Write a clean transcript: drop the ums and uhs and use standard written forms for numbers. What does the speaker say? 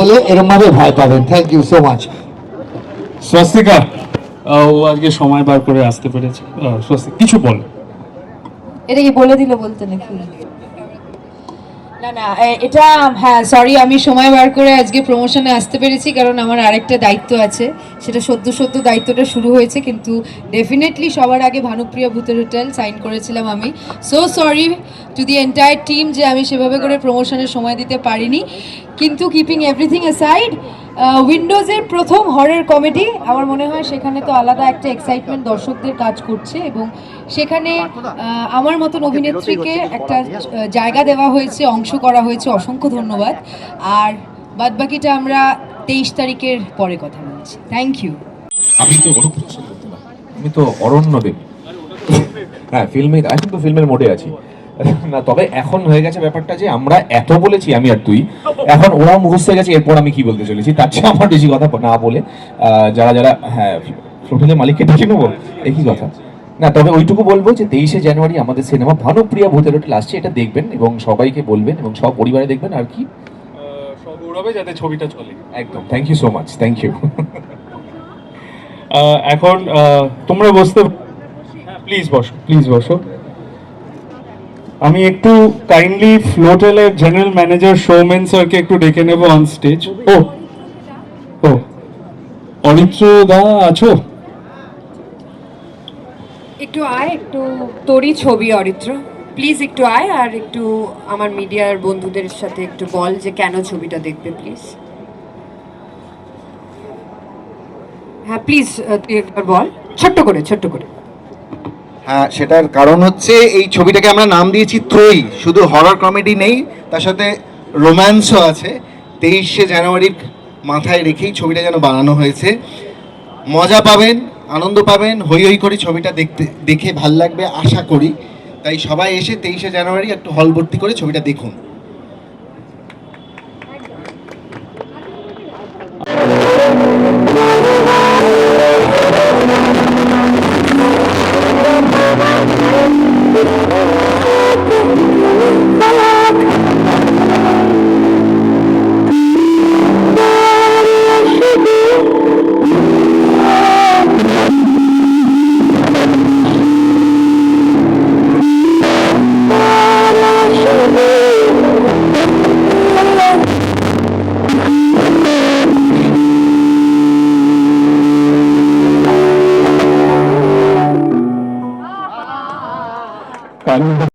গেলে এরকম ভাবে ভয় পাবেন। Thank you so much. Swastika, ও আজকে সময় বার করে আসতে পেরেছে। স্বস্তিক কিছু বল। এটা কি বলে দিল বলতে নাকি? না না, এটা হ্যাঁ সরি, আমি সময় বার করে আজকে প্রমোশনে আসতে পেরেছি কারণ আমার আরেকটা দায়িত্ব আছে, সেটা সদ্য সদ্য দায়িত্বটা শুরু হয়েছে, কিন্তু ডেফিনেটলি সবার আগে ভানুপ্রিয়া ভূতের হোটেল সাইন করেছিলাম আমি। So sorry to the entire team যে আমি সেভাবে করে প্রমোশনের সময় দিতে পারিনি, কিন্তু কিপিং এভরিথিং অ্যাসাইড, উইন্ডোজের প্রথম হরর কমেডি, আমার মনে হয় সেখানে তো আলাদা একটা এক্সাইটমেন্ট দর্শকদের কাজ করছে এবং সেখানে আমার মতন অভিনেত্রীকে একটা জায়গা দেওয়া হয়েছে, অংশ করা হয়েছে, অসংখ্য ধন্যবাদ। আর বাদবাকিটা আমরা 23 তারিখের পরে কথা বলছি। Thank you. আমি তো অরণ্যদেব। হ্যাঁ, ফিল্মে এখন তো ফিল্মের মোডে আছি না, তবে এখন হয়ে গেছে ব্যাপারটা যে আমরা এত বলেছি আমি আর তুই, এখন ওরা মুখস্থ হয়ে গেছে এরপর আমি কি বলতে চলেছি, তার চেয়ে আমার বেশি কথা না বলে যারা যারা হ্যাঁ হোটেলের মালিককে ডেকে নেবো, একই কথা না। তবে ওইটুকু বলবো যে 23শে জানুয়ারি আমাদের সিনেমা ভানুপ্রিয়া ভূতের হোটেল আসছে, এটা দেখবেন এবং সবাইকে বলবেন এবং সব পরিবারে দেখবেন। আর কি সব উড়াবে যাতে ছবিটা চলে। একদম, thank you so much, thank you. এখন তোমরা বসতে, প্লিজ বসো, প্লিজ বসো। আমি একটু কাইন্ডলি ফ্লোটেলের জেনারেল ম্যানেজার সৌমেন স্যারকে একটু ডেকে নেব অন স্টেজ। ও ও অরিত্র দা আছো? একটু আয়, একটু তোরই ছবি অরিত্র, প্লিজ একটু আয় আর একটু আমার মিডিয়ার বন্ধুদের সাথে একটু বল যে কেন ছবিটা দেখবে প্লিজ। হ্যাঁ প্লিজ তুই একবার বল, ছোট্ট করে ছোট্ট করে। হ্যাঁ, সেটার কারণ হচ্ছে এই ছবিটাকে আমরা নাম দিয়েছি ত্রয়ী। শুধু হরর কমেডি নেই, তার সাথে রোম্যান্সও আছে। 23শে জানুয়ারির মাথায় রেখেই ছবিটা যেন বানানো হয়েছে। মজা পাবেন, আনন্দ পাবেন, হই হই করে ছবিটা দেখে ভাল লাগবে আশা করি। তাই সবাই এসে 23শে জানুয়ারি একটু হল ভর্তি করে ছবিটা দেখুন।